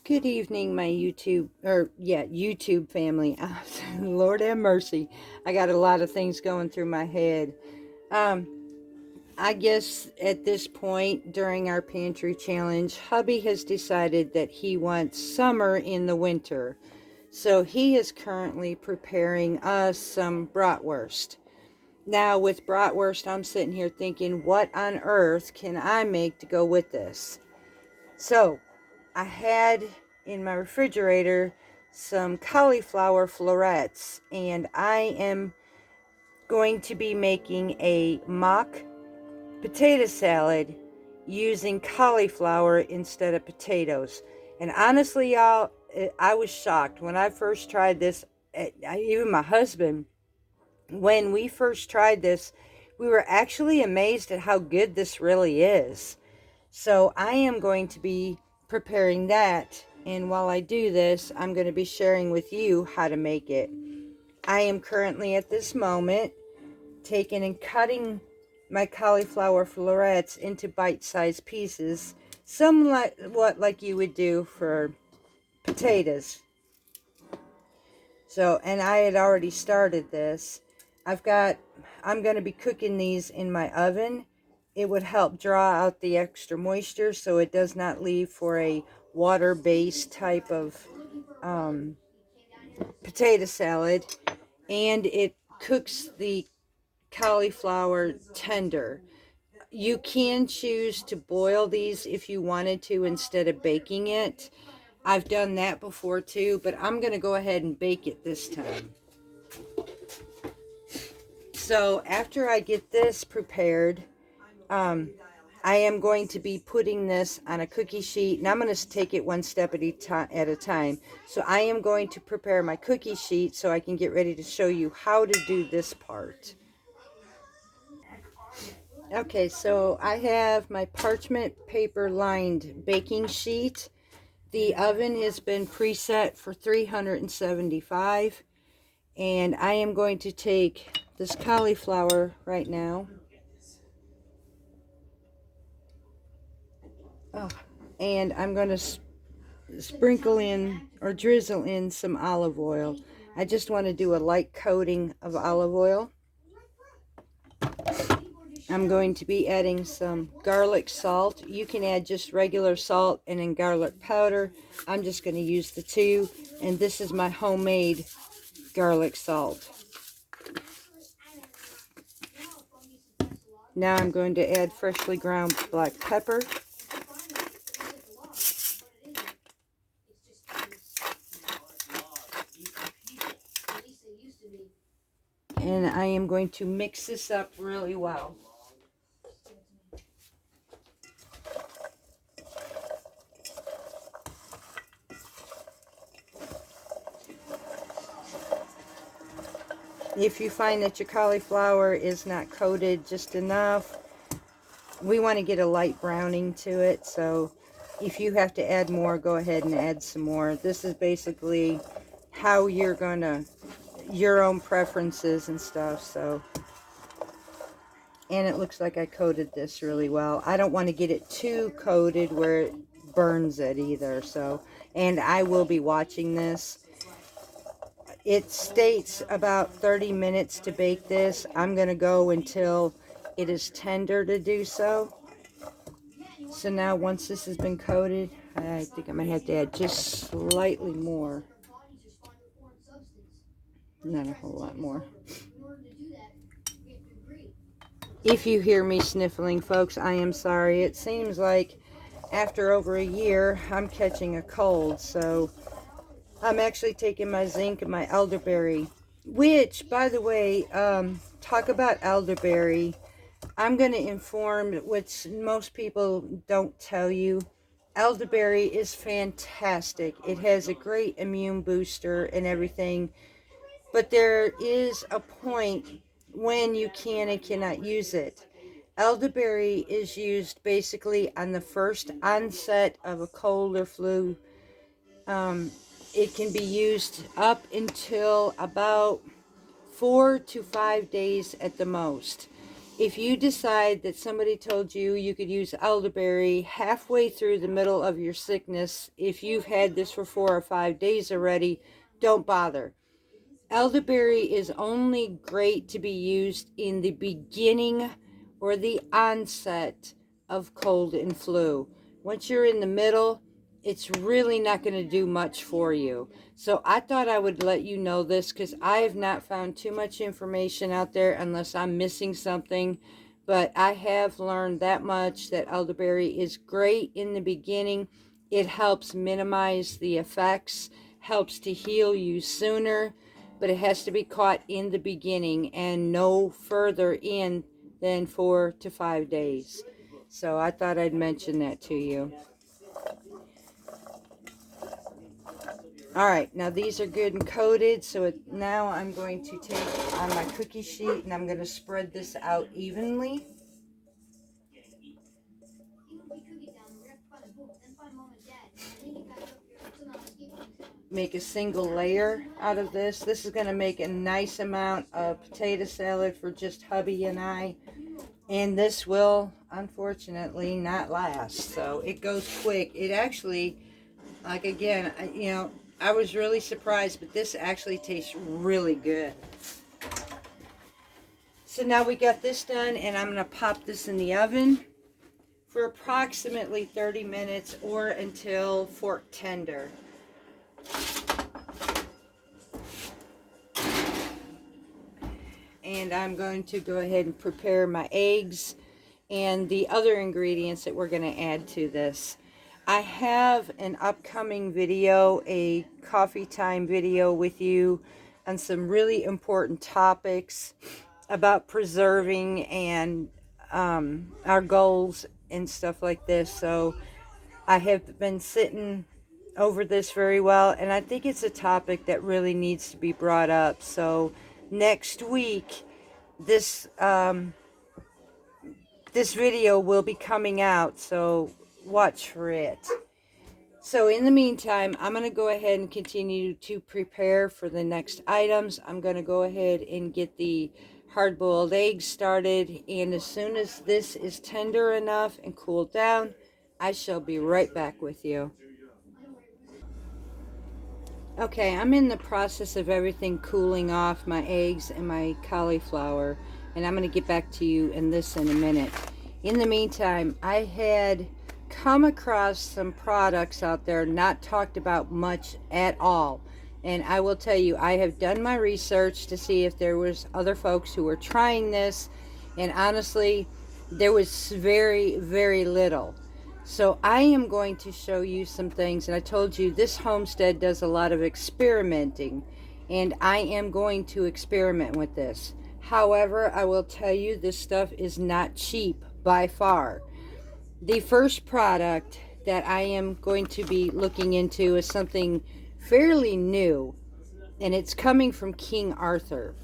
Good evening, my YouTube family. Lord have mercy. I got a lot of things going through my head. Um, I guess at this point during our pantry challenge, hubby has decided that he wants summer in the winter. So he is currently preparing us some bratwurst. Now, with bratwurst, I'm sitting here thinking, what on earth can I make to go with this? So, I had in my refrigerator some cauliflower florets, and I am going to be making a mock potato salad using cauliflower instead of potatoes. And honestly, y'all, I was shocked when I first tried this. Even my husband, when we first tried this, we were actually amazed at how good this really is. So I am going to be preparing that, and while I do this, I'm going to be sharing with you how to make it. I am currently at this moment taking and cutting my cauliflower florets into bite-sized pieces, somewhat like you would do for potatoes. So, and I had already started this. I'm going to be cooking these in my oven. It would help draw out the extra moisture so it does not leave for a water-based type of potato salad. And it cooks the cauliflower tender. You can choose to boil these if you wanted to instead of baking it. I've done that before too, but I'm going to go ahead and bake it this time. So after I get this prepared, I am going to be putting this on a cookie sheet, and I'm going to take it one step at a time. So I am going to prepare my cookie sheet so I can get ready to show you how to do this part. Okay, so I have my parchment paper lined baking sheet. The oven has been preset for 375, and I am going to take this cauliflower right now. Oh, and I'm going to sprinkle in or drizzle in some olive oil. I just want to do a light coating of olive oil. I'm going to be adding some garlic salt. You can add just regular salt and then garlic powder. I'm just going to use the two, and this is my homemade garlic salt. Now I'm going to add freshly ground black pepper. And I am going to mix this up really well. If you find that your cauliflower is not coated just enough, we want to get a light browning to it. So if you have to add more, go ahead and add some more. This is basically how you're gonna, your own preferences and stuff. So, and it looks like I coated this really well. I don't want to get it too coated where it burns it either. So, and I will be watching this. It states about 30 minutes to bake this. I'm going to go until it is tender to do so. So now once this has been coated, I think I might have to add just slightly more. Not a whole lot more. If you hear me sniffling, folks, I am sorry. It seems like after over a year, I'm catching a cold. So I'm actually taking my zinc and my elderberry, which, by the way, talk about elderberry. I'm going to inform, which most people don't tell you, elderberry is fantastic. It has a great immune booster and everything, but there is a point when you can and cannot use it. Elderberry is used basically on the first onset of a cold or flu. It can be used up until about 4 to 5 days at the most. if you decide that somebody told you you could use elderberry halfway through the middle of your sickness, if you've had this for 4 or 5 days already, don't bother. Elderberry is only great to be used in the beginning or the onset of cold and flu. Once you're in the middle, it's really not going to do much for you. So I thought I would let you know this because I have not found too much information out there unless I'm missing something. But I have learned that much, that elderberry is great in the beginning. It helps minimize the effects, helps to heal you sooner, but it has to be caught in the beginning and no further in than 4 to 5 days. So I thought I'd mention that to you. All right, now these are good and coated, so now I'm going to take on my cookie sheet and I'm going to spread this out evenly. Make a single layer out of this. This is going to make a nice amount of potato salad for just hubby and I. And this will, unfortunately, not last. So it goes quick. It actually, like again, I was really surprised, but this actually tastes really good. So now we got this done, and I'm going to pop this in the oven for approximately 30 minutes or until fork tender. And I'm going to go ahead and prepare my eggs and the other ingredients that we're going to add to this. I have an upcoming video, a coffee time video with you on some really important topics about preserving and our goals and stuff like this. So I have been sitting over this very well, and I think it's a topic that really needs to be brought up. So next week, this video will be coming out, so watch for it. So in the meantime, I'm going to go ahead and continue to prepare for the next items. I'm going to go ahead and get the hard-boiled eggs started, and as soon as this is tender enough and cooled down, I shall be right back with you. Okay, I'm in the process of everything cooling off, my eggs and my cauliflower, and I'm going to get back to you in this in a minute. In the meantime, I had come across some products out there not talked about much at all. And I will tell you, I have done my research to see if there was other folks who were trying this, and honestly, there was very, very little. So I am going to show you some things, and I told you this homestead does a lot of experimenting, and I am going to experiment with this. However, I will tell you this stuff is not cheap by far. The first product that I am going to be looking into is something fairly new, and it's coming from King Arthur.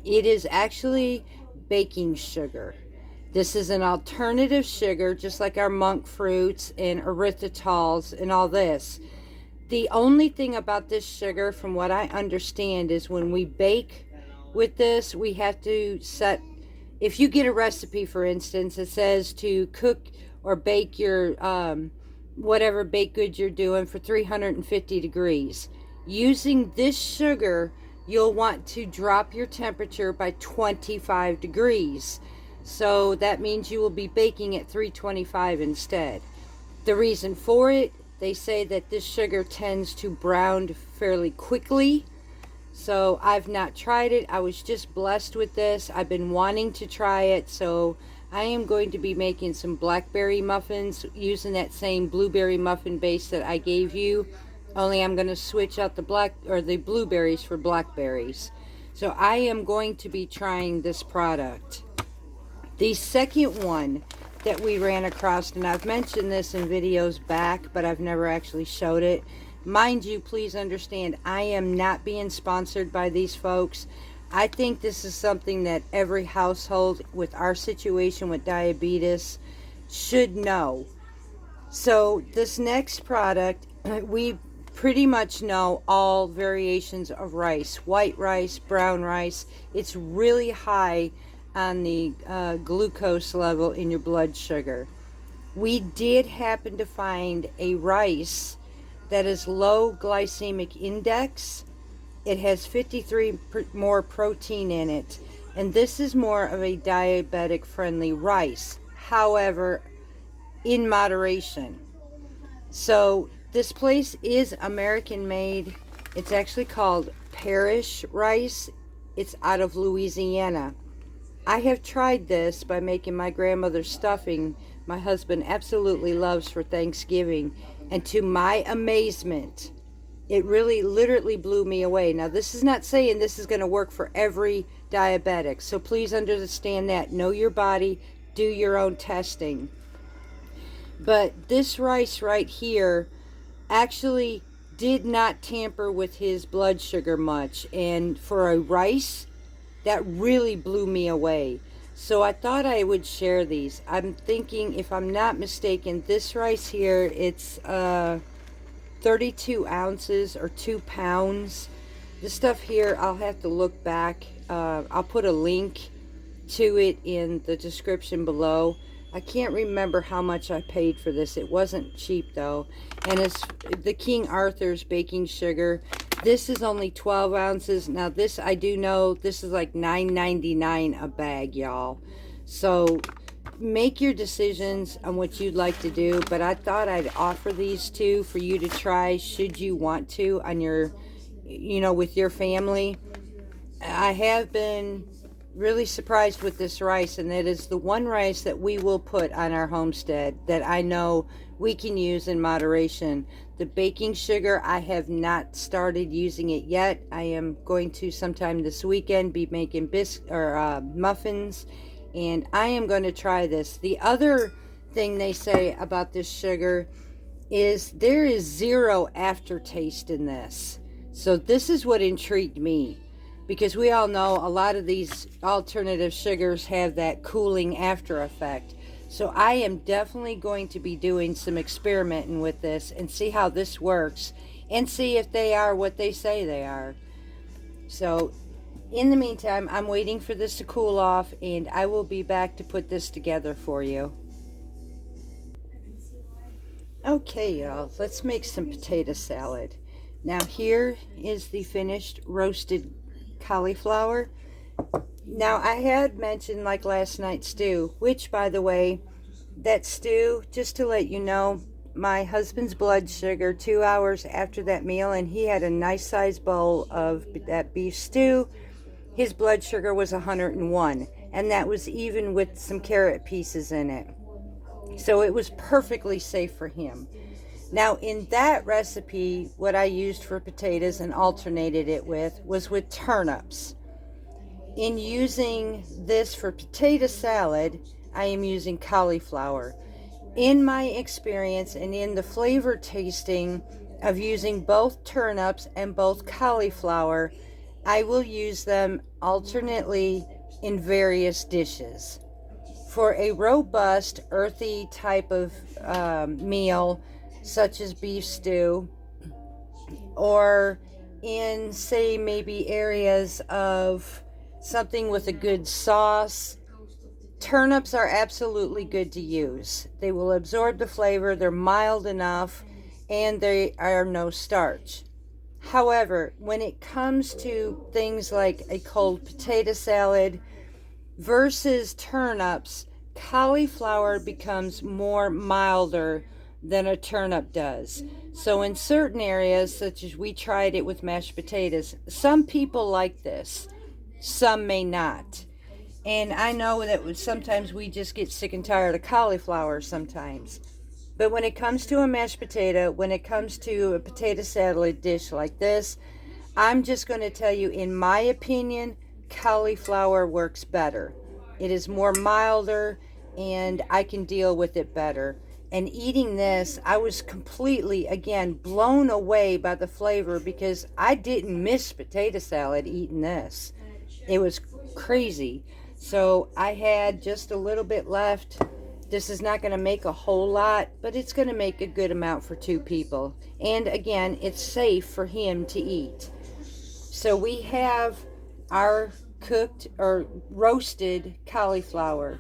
It is actually baking sugar. This is an alternative sugar, just like our monk fruits and erythritol and all this. The only thing about this sugar, from what I understand, is when we bake with this, we have to set, if you get a recipe, for instance, it says to cook or bake your whatever baked goods you're doing for 350 degrees. Using this sugar, you'll want to drop your temperature by 25 degrees. So that means you will be baking at 325 instead. The reason for it, they say that this sugar tends to brown fairly quickly. So I've not tried it. I was just blessed with this. I've been wanting to try it. So I am going to be making some blackberry muffins using that same blueberry muffin base that I gave you. Only I'm going to switch out the blueberries for blackberries. So I am going to be trying this product. The second one that we ran across, and I've mentioned this in videos back, but I've never actually showed it. Mind you, please understand, I am not being sponsored by these folks. I think this is something that every household with our situation with diabetes should know. So this next product, we pretty much know all variations of rice. White rice, brown rice. It's really high on the glucose level in your blood sugar. We did happen to find a rice that is low glycemic index. It has 53 more protein in it, and this is more of a diabetic friendly rice, however, in moderation. So this place is American made. It's actually called Parish rice. It's out of Louisiana. I have tried this by making my grandmother's stuffing my husband absolutely loves for Thanksgiving, and to my amazement, it really literally blew me away. Now, this is not saying this is going to work for every diabetic, so please understand that. Know your body, do your own testing. But this rice right here actually did not tamper with his blood sugar much, and for a rice, that really blew me away. So I thought I would share these. I'm thinking, if I'm not mistaken, this rice here, it's 32 ounces or 2 pounds. This stuff here, I'll have to look back. I'll put a link to it in the description below. I can't remember how much I paid for this. It wasn't cheap though. And it's the King Arthur's baking sugar. This is only 12 ounces. Now this, I do know, this is like $9.99 a bag, y'all. So make your decisions on what you'd like to do. But I thought I'd offer these two for you to try should you want to on your, with your family. I have been really surprised with this rice, and it is the one rice that we will put on our homestead that I know we can use in moderation. The baking sugar, I have not started using it yet. I am going to sometime this weekend be making muffins, and I am going to try this. The other thing they say about this sugar is there is zero aftertaste in this. So this is what intrigued me, because we all know a lot of these alternative sugars have that cooling after effect. So I am definitely going to be doing some experimenting with this and see how this works and see if they are what they say they are. So in the meantime, I'm waiting for this to cool off, and I will be back to put this together for you. Okay, y'all, let's make some potato salad. Now here is the finished roasted cauliflower. Now I had mentioned like last night's stew, which by the way, that stew, just to let you know, my husband's blood sugar 2 hours after that meal, and he had a nice sized bowl of that beef stew, his blood sugar was 101, and that was even with some carrot pieces in it. So it was perfectly safe for him. Now in that recipe, what I used for potatoes and alternated it was with turnips. In using this for potato salad, I am using cauliflower. In my experience and in the flavor tasting of using both turnips and both cauliflower, I will use them alternately in various dishes. For a robust, earthy type of meal, such as beef stew, or in, say, maybe areas of something with a good sauce, turnips are absolutely good to use. They will absorb the flavor, they're mild enough, and they are no starch. However, when it comes to things like a cold potato salad versus turnips, cauliflower becomes more milder than a turnip does. So in certain areas, such as we tried it with mashed potatoes, some people like this, some may not. And I know that sometimes we just get sick and tired of cauliflower sometimes. But when it comes to a mashed potato, when it comes to a potato salad dish like this, I'm just going to tell you, in my opinion, cauliflower works better. It is more milder, and I can deal with it better. And eating this, I was completely, again, blown away by the flavor, because I didn't miss potato salad eating this. It was crazy. So I had just a little bit left. This is not going to make a whole lot, but it's going to make a good amount for 2 people. And again, it's safe for him to eat. So we have our cooked or roasted cauliflower.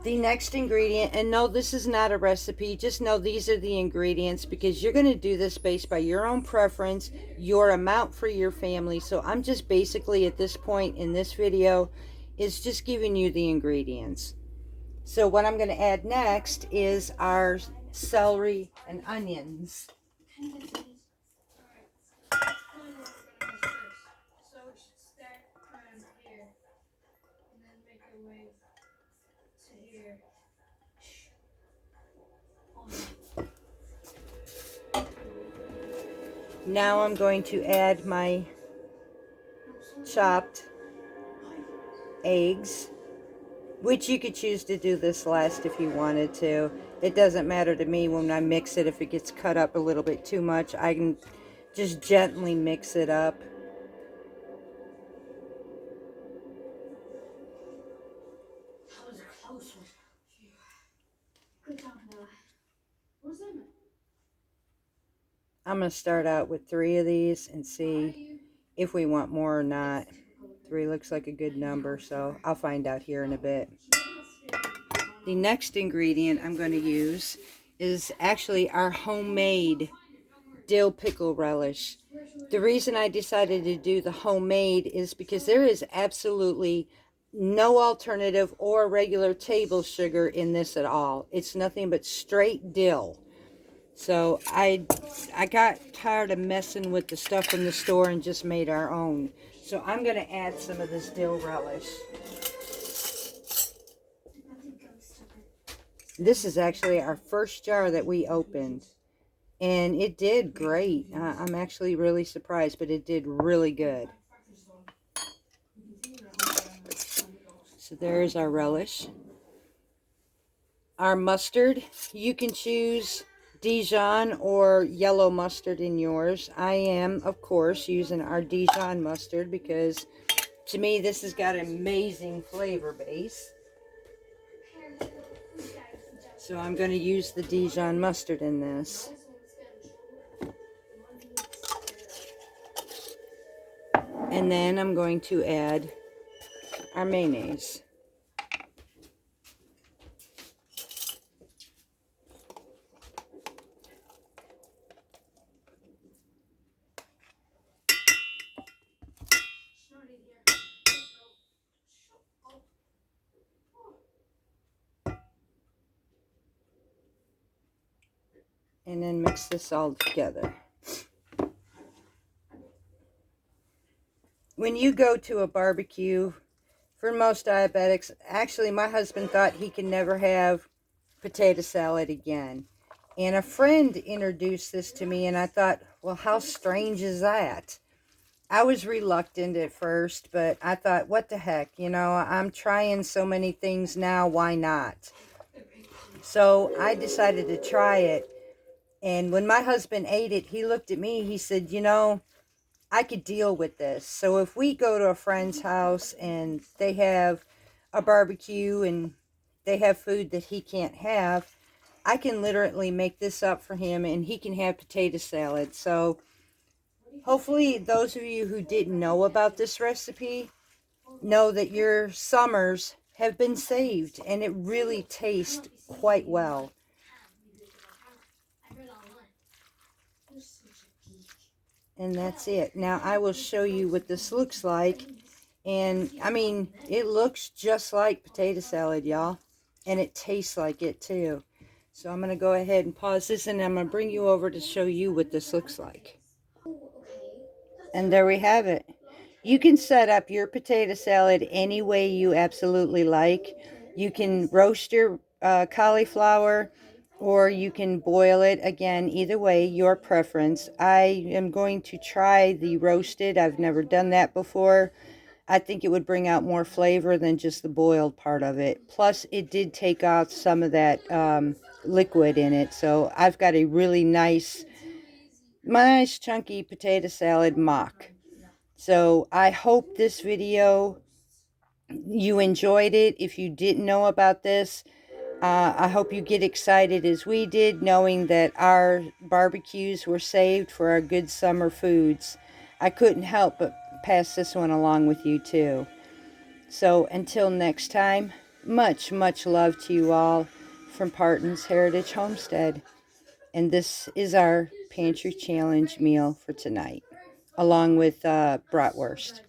The next ingredient, and no, this is not a recipe, just know these are the ingredients because you're going to do this based by your own preference, your amount for your family. So I'm just basically at this point in this video is just giving you the ingredients. So what I'm going to add next is our celery and onions. Now I'm going to add my chopped eggs, which you could choose to do this last if you wanted to. It doesn't matter to me when I mix it if it gets cut up a little bit too much. I can just gently mix it up. I'm going to start out with 3 of these and see if we want more or not. 3 looks like a good number, so I'll find out here in a bit. The next ingredient I'm going to use is actually our homemade dill pickle relish. The reason I decided to do the homemade is because there is absolutely no alternative or regular table sugar in this at all. It's nothing but straight dill. So I got tired of messing with the stuff from the store and just made our own. So I'm going to add some of this dill relish. This is actually our first jar that we opened. And it did great. I'm actually really surprised, but it did really good. So there's our relish. Our mustard, you can choose Dijon or yellow mustard in yours. I am, of course, using our Dijon mustard because to me this has got an amazing flavor base. So I'm going to use the Dijon mustard in this. And then I'm going to add our mayonnaise. And then mix this all together. When you go to a barbecue, for most diabetics, actually my husband thought he could never have potato salad again. And a friend introduced this to me and I thought, well, how strange is that? I was reluctant at first, but I thought, what the heck, you know, I'm trying so many things now, why not? So I decided to try it. And when my husband ate it, he looked at me, he said, you know, I could deal with this. So if we go to a friend's house and they have a barbecue and they have food that he can't have, I can literally make this up for him and he can have potato salad. So hopefully those of you who didn't know about this recipe know that your summers have been saved and it really tastes quite well. And that's it. Now I will show you what this looks like. And I mean, it looks just like potato salad, y'all. And it tastes like it too. So I'm going to go ahead and pause this and I'm going to bring you over to show you what this looks like. And there we have it. You can set up your potato salad any way you absolutely like. You can roast your cauliflower, or you can boil it. Again, either way, your preference. I am going to try the roasted. I've never done that before. I think it would bring out more flavor than just the boiled part of it. Plus, it did take out some of that liquid in it. So I've got a really nice chunky potato salad mock. So I hope this video, you enjoyed it. If you didn't know about this, I hope you get excited as we did, knowing that our barbecues were saved for our good summer foods. I couldn't help but pass this one along with you too. So until next time, much, much love to you all from Parton's Heritage Homestead. And this is our pantry challenge meal for tonight, along with bratwurst.